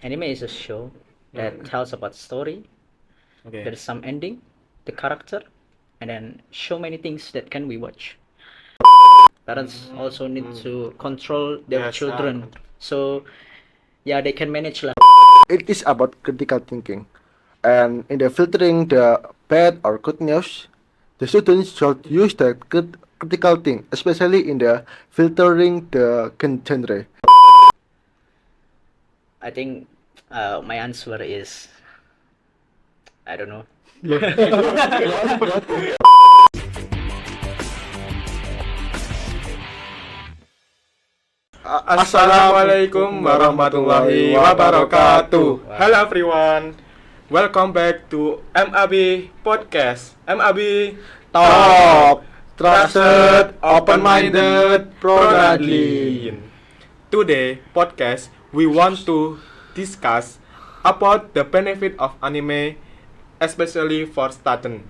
Anime is a show that tells about story. Okay. There's some ending, the character, and then so many things that can we watch. Parents also need to control their Yes, children, so yeah, they can manage lah. It is about critical thinking, and in the filtering the bad or good news, the students should use the critical thing, especially in the filtering the genre. I think my answer is I don't know. Assalamualaikum warahmatullahi wabarakatuh. Hello everyone. Welcome back to MAB podcast. MAB Top, trusted, open-minded, pro-Radlin. Today podcast we want to discuss about the benefit of anime, especially for students.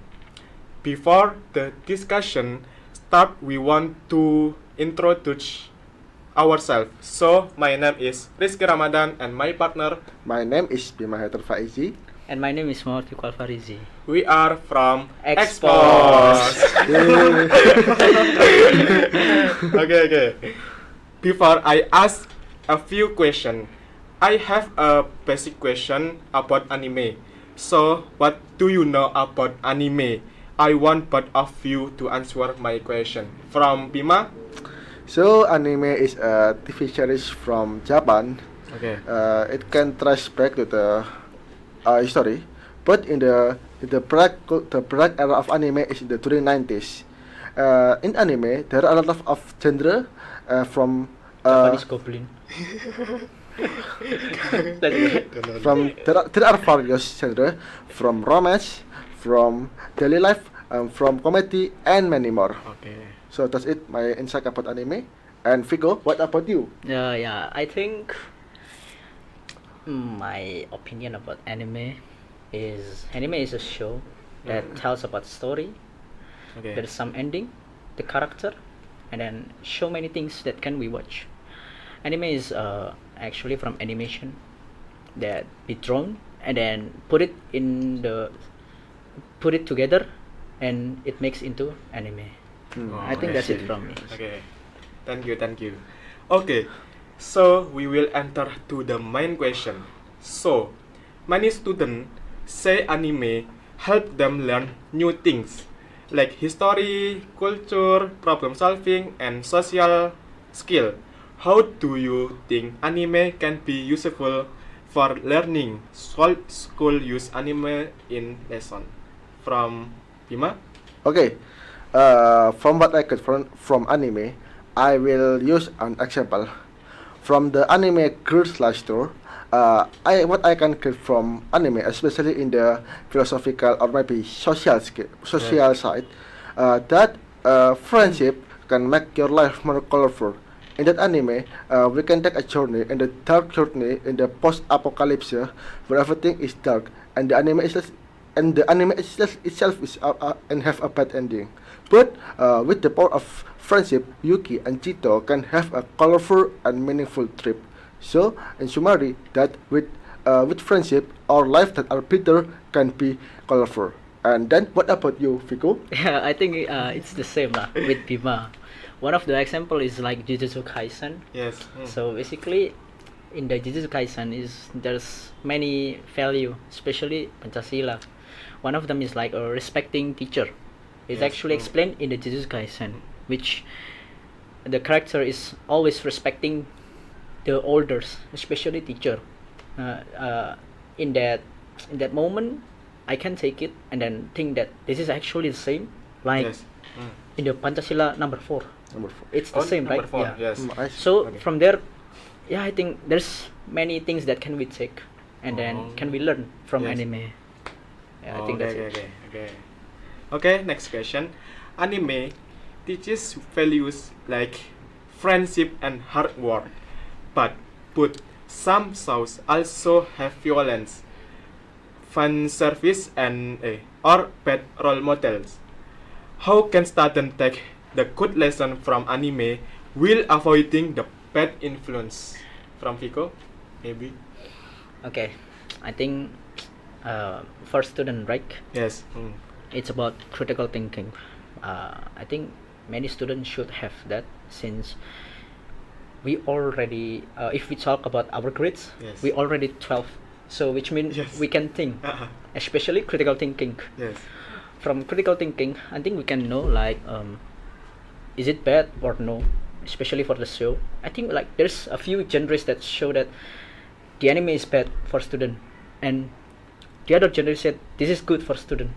Before the discussion start, we want to introduce ourselves. So my name is Rizky Ramadan and my partner. My name is Bima Haidar Faizi. And my name is Muhammad Fikal Farizi. We are from Expos. Okay. Before I ask a few questions, I have a basic question about anime. So, what do you know about anime? I want both of you to answer my question. From Bima? So anime is a TV series from Japan. Okay. It can trace back to the history, but in the black era of anime is in the during 90s. In anime, there are a lot of genre from Japanese goblin. there are various genre from romance, from daily life, from comedy, and many more. Okay. So that's it, my insight about anime. And Vigo, what about you? Yeah, I think my opinion about anime is a show that tells about story. Okay. There's some ending, the character, and then so many things that can we watch. Anime is actually from animation that be drawn and then put it together and it makes into anime. I think that's it from me. Okay. Thank you. Okay. So we will enter to the main question. So, many students say anime help them learn new things like history, culture, problem solving, and social skill. How do you think anime can be useful for learning? School use anime in lesson. From Bima? Okay, from what I get from anime, I will use an example. From the anime Girl/Tour, what I can get from anime, especially in the philosophical or maybe social side, that friendship can make your life more colorful. In that anime, we can take a journey in the dark journey in the post-apocalypse where everything is dark and the anime itself is and have a bad ending. But with the power of friendship, Yuki and Chito can have a colorful and meaningful trip. So, in summary, that with friendship, our life that are bitter can be colorful. And then, what about you, Vico? Yeah, I think it's the same lah with Bima. One of the example is like Jujutsu Kaisen. Yes. So basically, in the Jujutsu Kaisen there's many value, especially Pancasila. One of them is like a respecting teacher. It's Yes. actually explained in the Jujutsu Kaisen, which the character is always respecting the elders, especially teacher. In that moment, I can take it and then think that this is actually the same, like Yes. in the Pancasila number 4. Number 4. It's the same, right? Number 4. Yeah. Yes. I see. So Okay. from there, yeah, I think there's many things that can we take and then can we learn from Yes. anime. Yeah, I think that's it. Okay, next question. Anime teaches values like friendship and hard work, but some shows also have violence, fan service, and or bad role models. How can students take the good lesson from anime while avoiding the bad influence? From Vico, maybe. Okay, I think for student, right? Yes. It's about critical thinking. I think many students should have that, since we already, if we talk about our grades, Yes. we already 12. So which means Yes. we can think, Uh-huh. especially critical thinking. Yes. From critical thinking, I think we can know like, is it bad or no, especially for the show. I think like there's a few genres that show that the anime is bad for student, and the other genre said this is good for student.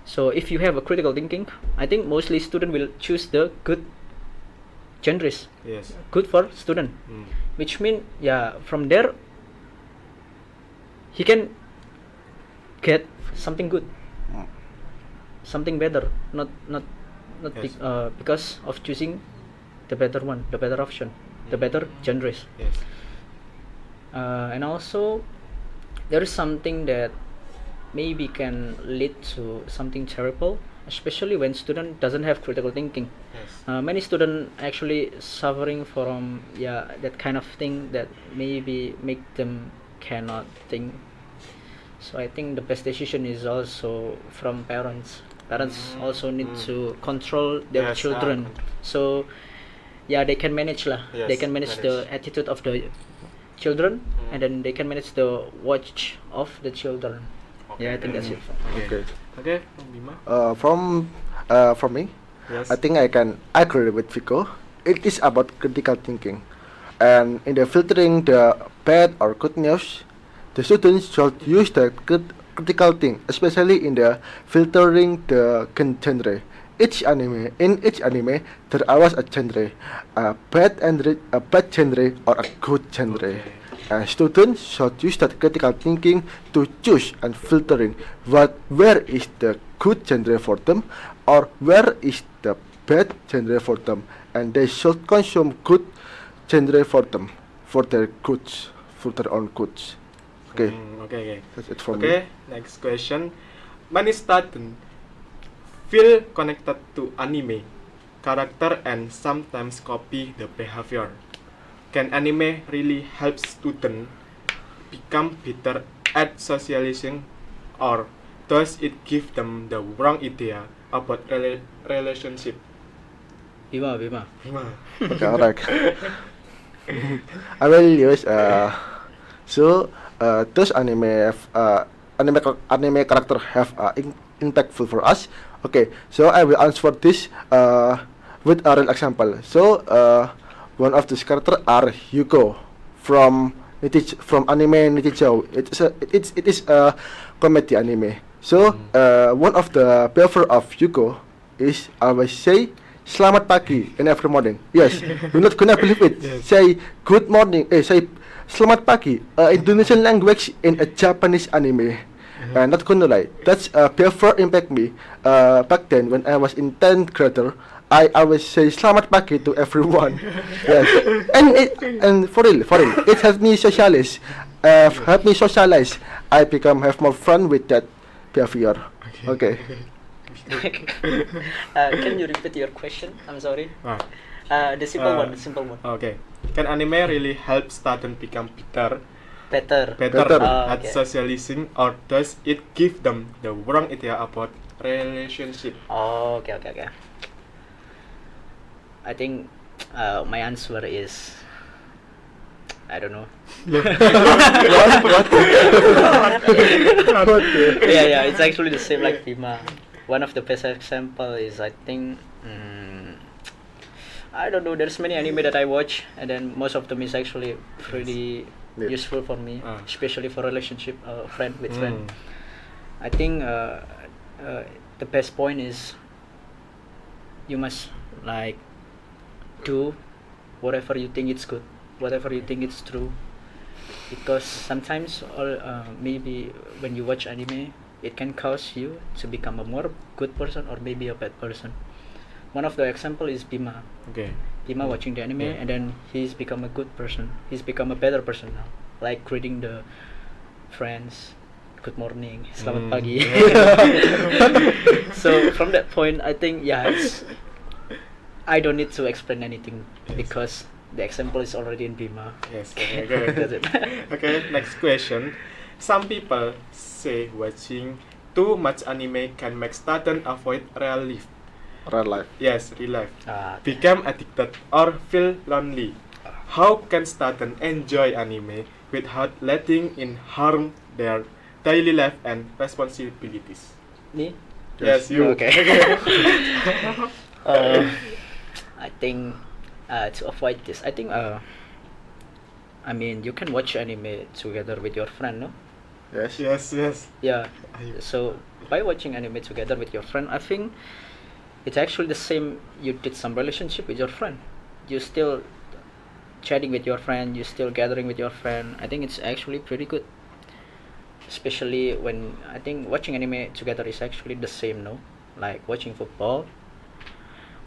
So if you have a critical thinking, I think mostly student will choose the good genres, Yes. good for student, which mean from there he can get something good, something better, not Yes. because of choosing the better one, the better option, the better genres. Yes. And also there is something that maybe can lead to something terrible, especially when student doesn't have critical thinking. Yes. Many students actually suffering from that kind of thing that maybe make them cannot think. So I think the best decision is also from parents. Parents also need to control their Yes, children, so they can manage lah. Yes, They can manage the attitude of the children, and then they can manage the watch of the children. I think that's it. Okay. Okay, Bima. From me, Yes. I think I can agree with Vico. It is about critical thinking, and in the filtering the bad or good news, the students should use the critical thing, especially in the filtering the genre. In each anime, there was a genre, a bad genre or a good genre. Okay. And students should use that critical thinking to choose and filtering where is the good genre for them, or where is the bad genre for them, and they should consume good genre for them, for their goods, for their own goods. Okay, Okay. that's it for Okay. Next question. Many students feel connected to anime character and sometimes copy the behavior. Can anime really help students become better at socializing, or does it give them the wrong idea about relationship? Bima. me. Okay, alright. I will use those anime character have impactful for us. Okay, so I will answer this with a real example. So one of these character are Yuko from anime Nichijou. It is a comedy anime. So one of the behavior of Yuko is always say selamat pagi in every morning. Yes, you're not gonna believe it. Yes. Say good morning. Say selamat pagi. Indonesian language in a Japanese anime. Not gonna lie, that's behavior impact me. Back then when I was in 10th grader, I always say selamat pagi to everyone. Yes, and for real, it helped me socialize. I have more fun with that behavior. Okay. Can you repeat your question? I'm sorry. The simple one. Okay. Can anime really help students become better Better. at Okay. socializing, or does it give them the wrong idea about relationship? Oh, okay. I think my answer is I don't know. Yeah, it's actually the same like Bima. One of the best example is I think I don't know. There's many anime that I watch, and then most of them is actually pretty Yeah. useful for me, especially for relationship, friend with friend. Mm. I think the best point is you must like do whatever you think it's good, whatever you think it's true, because sometimes maybe when you watch anime, it can cause you to become a more good person or maybe a bad person. One of the example is Bima. Okay. Bima watching the anime, Yeah. and then he's become a good person. He's become a better person now, like greeting the friends, good morning, selamat pagi. So from that point, I think I don't need to explain anything, Yes. because the example is already in Bima. Yes, okay, good. That's it. Okay, next question. Some people say watching too much anime can make students avoid real life. Real life. Yes, real life. Ah, Become addicted or feel lonely. How can students enjoy anime without letting it harm their daily life and responsibilities? me? Yes, you. Okay. I think to avoid this, I mean, you can watch anime together with your friend, no? Yes. Yes. Yeah. I- So by watching anime together with your friend, I think it's actually the same. You did some relationship with your friend. You still chatting with your friend. You still gathering with your friend. I think it's actually pretty good. Especially when I think watching anime together is actually the same, no? Like watching football.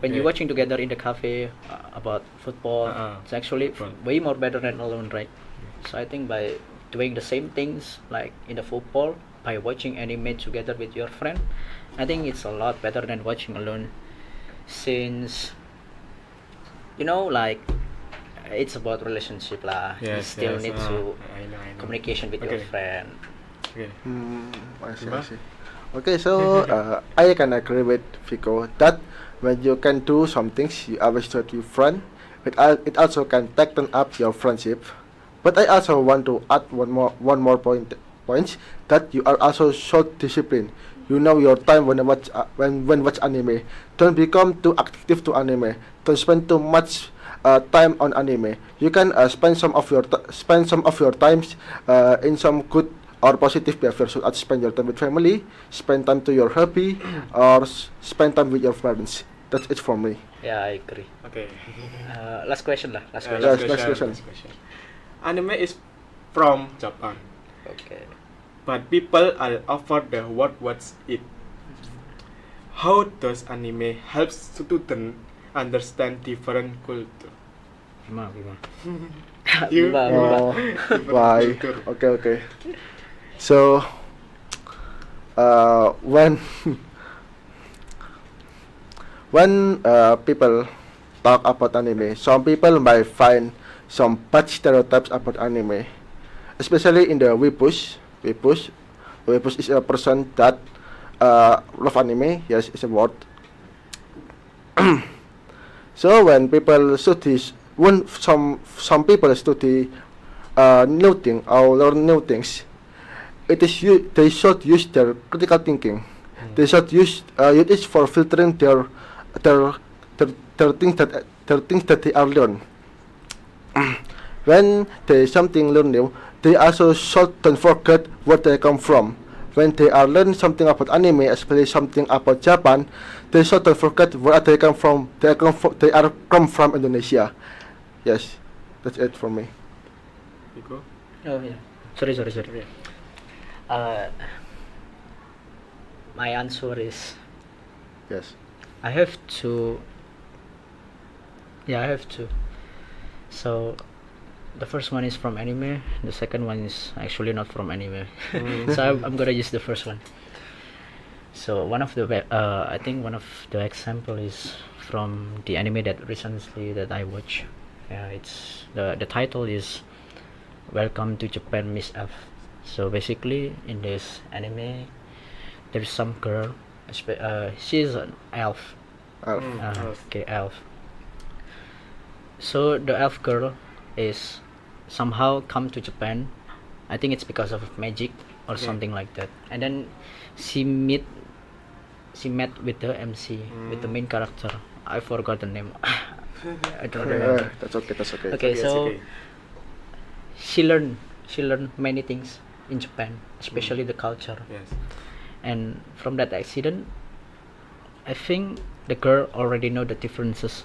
When you're Yeah. watching together in the cafe about football, it's actually Football. way more better than alone, right? So I think by doing the same things like in the football, by watching anime together with your friend, I think it's a lot better than watching alone. Since like it's about relationship lah. You Yes, still yes, need to I know. communication with your Okay. friend. Okay. I see. Bima? I see. Okay, so I can agree with Fico that when you can do some things you always do with your friend, it also can tighten up your friendship. But I also want to add one more points that you are also short discipline. You know your time when when watch anime. Don't become too active to anime. Don't spend too much time on anime. You can spend some of your times in some good or positive behavior. So spend your time with family, spend time to your hobby, or spend time with your friends. That's it for me. Yeah, I agree. Okay. Last question lah. Last Uh, question. Yes, next question. Anime is from Japan, Okay. but people all over the world watch it. How does anime help students understand different culture? Bima. You- Bima. Oh, Different bye. culture. Okay. So, when people talk about anime, some people might find some bad stereotypes about anime, especially in the weepush. Weepush is a person that love anime. Yes, it's a word. So when some people study new thing or learn new things, they should use their critical thinking. They should use it for filtering their their things that they are learn. When they something learn new, they also should don't forget where they come from. When they are learning something about anime, especially something about Japan, they should don't forget where they come from. They are come from Indonesia. Yes, that's it for me. You go. Oh yeah. Sorry. Okay. My answer is Yes. I have to. Yeah, I have to. So, the first one is from anime. The second one is actually not from anime. So I'm gonna use the first one. So I think one of the example is from the anime that recently that I watched. Yeah, it's the title is Welcome to Japan, Miss F. So basically, in this anime, there's some girl. She's an elf. Alf. Elf. Okay, elf. So the elf girl is somehow come to Japan. I think it's because of magic or Okay. something like that. And then she met with the MC, with the main character. I forgot the name. I don't remember. That's okay. Okay, It's so okay. she learned many things in Japan, especially the culture. Yes. And from that accident, I think the girl already know the differences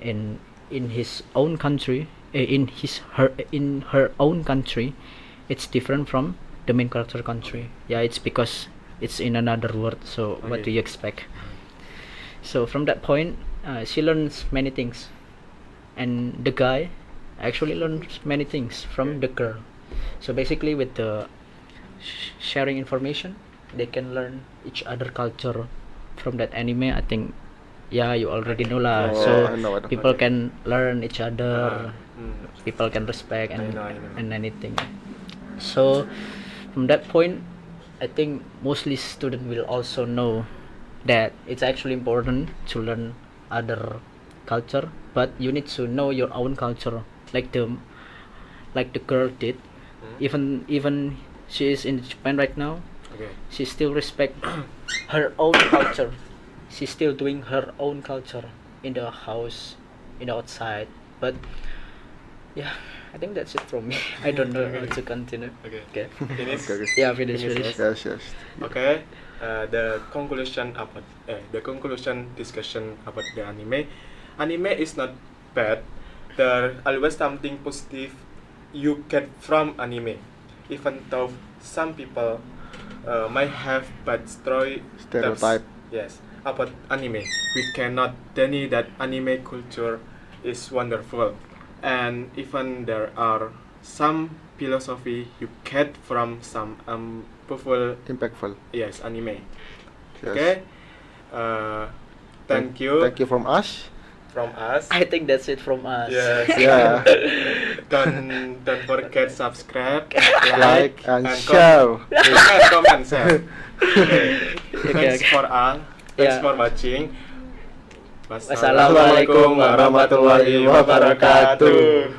in his own country, in her own country. It's different from the main character country. Yeah, it's because it's in another world. So what Okay. do you expect? So from that point, she learns many things, and the guy actually learns many things from the girl. So basically, with the sharing information, they can learn each other culture from that anime. I think yeah, you already know lah. Oh, So I know. people Okay. can learn each other, Mm. people can respect I know. and anything. So from that point, I think mostly student will also know that it's actually important to learn other culture, but you need to know your own culture, like the girl did. Even she is in Japan right now, Okay. she still respect her own culture. She's still doing her own culture in the house, in the outside. But yeah, I think that's it from me. I don't know how to continue. Okay. Okay. Finish. Okay. Yeah, finish. Finish. Yes. Okay. The conclusion about discussion about the anime. Anime is not bad. There always something positive you get from anime, even though some people might have bad Stereotype. Yes, about anime. We cannot deny that anime culture is wonderful, and even there are some philosophy you get from some powerful Impactful. anime. Yes. Okay. Thank you Thank you from us. from us. I think that's it from us. Yes. Yeah. Don't forget subscribe, Like and share. comment, share. Okay. Thanks Okay. for all. Thanks Yeah. for watching. Wassalamualaikum warahmatullahi wabarakatuh.